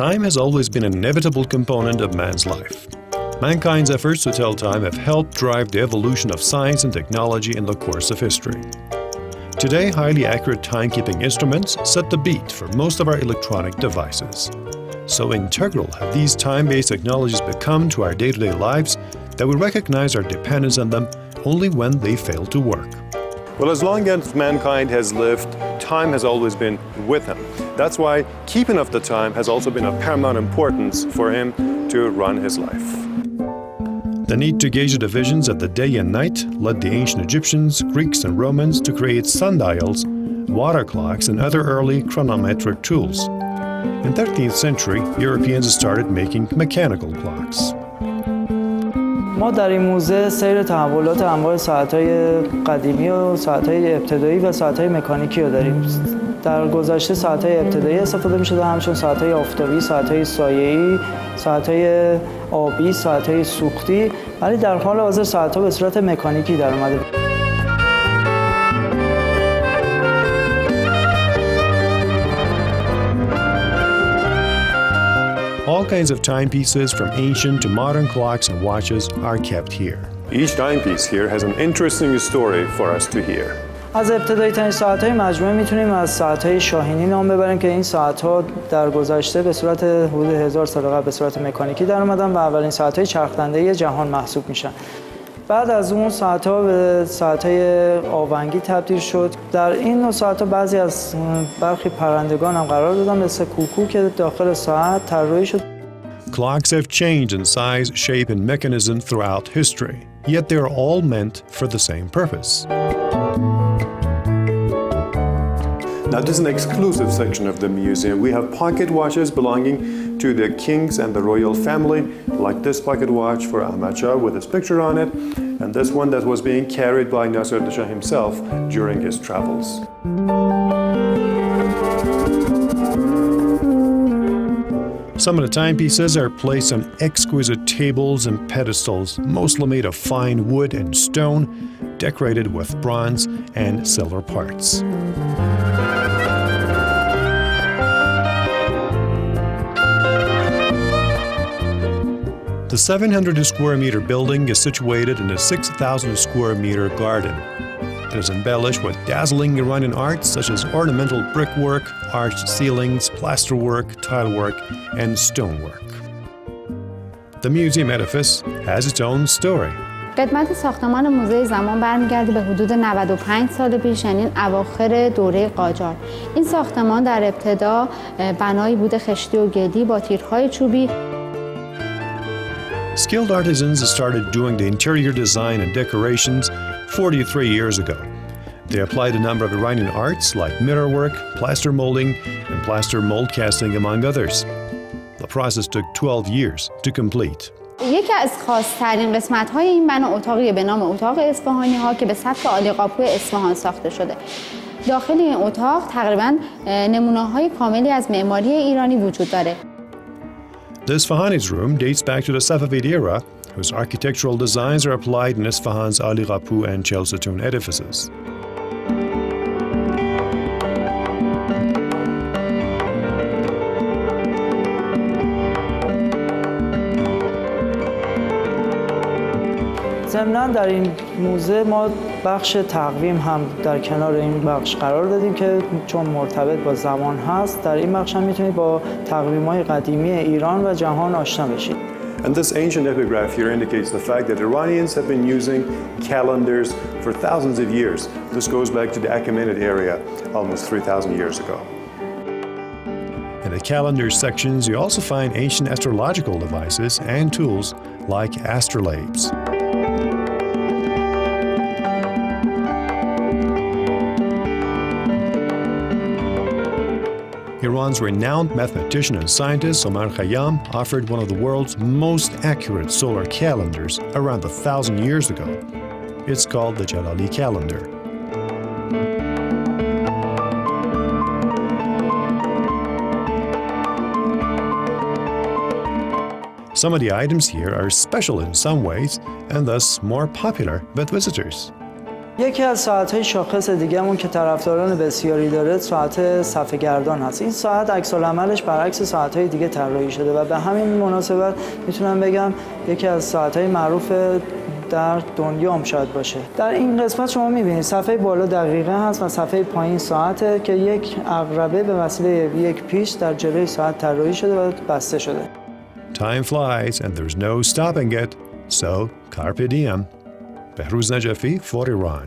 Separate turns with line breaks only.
Time has always been an inevitable component of man's life. Mankind's efforts to tell time have helped drive the evolution of science and technology in the course of history. Today, highly accurate timekeeping instruments set the beat for most of our electronic devices. So integral have these time-based technologies become to our day-to-day lives that we recognize our dependence on them only when they fail to work. Well, as long as mankind has lived, time has always been with him. That's why keeping of the time has also been of paramount importance for him to run his life. The need to gauge the divisions of the day and night led the ancient Egyptians, Greeks, and Romans to create sundials, water clocks, and other early chronometric tools. In the 13th century, Europeans started making mechanical clocks.
ما در این موزه سیر تحولات انواع ساعت‌های قدیمی و ساعت‌های ابتدایی و ساعت‌های مکانیکی رو داریم. در گذشته ساعت‌های ابتدایی استفاده می‌شده، همچون ساعت‌های آفتابی، ساعت‌های سایه‌ای، ساعت‌های آبی، ساعت‌های سوختی، ولی در حال حاضر ساعت‌ها به صورت مکانیکی در اومده.
All kinds of timepieces, from ancient to modern clocks and watches, are kept here. Each timepiece here has an interesting story for us to hear.
از ابتدایی ترین ساعت‌های مجموعه میتونیم از ساعت‌های شاهینی نام ببریم که این ساعت‌ها در گذشته به صورت حدود 1000 سال قبل به صورت مکانیکی در اومدن و اولین ساعت‌های چرخ‌دنده جهان محسوب میشن. بعد از اون ساعت‌ها به ساعت‌های آونگی تبدیل شد. در این نوع ساعت‌ها بعضی از برخی پرندگان هم قرار دادن مثل کوکو که داخل ساعت طراحی شد.
Clocks have changed in size, shape, and mechanism throughout history, yet they are all meant for the same purpose. Now, this is an exclusive section of the museum. We have pocket watches belonging to the kings and the royal family, like this pocket watch for Ahmad Shah with his picture on it, and this one that was being carried by Nasser Shah himself during his travels. Some of the timepieces are placed on exquisite tables and pedestals, mostly made of fine wood and stone, decorated with bronze and silver parts. The 700 square meter building is situated in a 6,000 square meter garden. It is embellished with dazzling Iranian arts such as ornamental brickwork, arched ceilings, plasterwork, tilework, and stonework. The museum edifice has its own story.
قدمت ساختمان موزه زمان برمیگرده به حدود 95 سال پیش، یعنی اواخر دوره قاجار. این ساختمان در ابتدا بنایی بوده خشتی و گردی با تیرهای چوبی.
Skilled artisans started doing the interior design and decorations 43 years ago. They applied a number of Iranian arts like mirrorwork, plaster molding, and plaster mold casting, among others. The process took 12 years to complete.
یکی از خاص‌ترین قسمت‌های این بنا اتاقی به نام اتاق اصفهانی‌ها که به سبک عالی‌قاپو اصفهان ساخته شده. داخل این اتاق تقریباً نمونه‌های کاملی از معماری ایرانی وجود داره.
The Isfahani's room dates back to the Safavid era, whose architectural designs are applied in Isfahan's Ali Qapu and Chelsatoon edifices.
ضمناً در این موزه ما بخش تقویم هم در کنار این بخش قرار دادیم که چون مرتبط با زمان هست، در این بخش هم میتونید با تقویم‌های قدیمی ایران و جهان آشنا بشید.
And this ancient epigraph here indicates the fact that Iranians have been using calendars for thousands of years. This goes back to the Achaemenid area almost 3,000 years ago. In the calendar sections, you also find ancient astrological devices and tools like astrolabes. Iran's renowned mathematician and scientist Omar Khayyam offered one of the world's most accurate solar calendars around 1,000 years ago. It's called the Jalali calendar. Some of the items here are special in some ways and thus more popular with visitors.
یکی از ساعت‌های شاخص دیگه‌مون که طرفداران بسیاری داره ساعت صفحه گردان هست. این ساعت عکس‌العملش برعکس ساعت‌های دیگه طراحی شده و به همین مناسبت میتونم بگم یکی از ساعت‌های معروف در دنیا هم شاید باشه. در این قسمت شما می‌بینید صفحه بالا دقیقه هست و صفحه پایین ساعته که یک عقربه به وسیله یک پیچ در جلوی ساعت طراحی شده و بسته شده.
Time flies and there's no stopping it, so carpe diem. Behruz Najafi for Iran.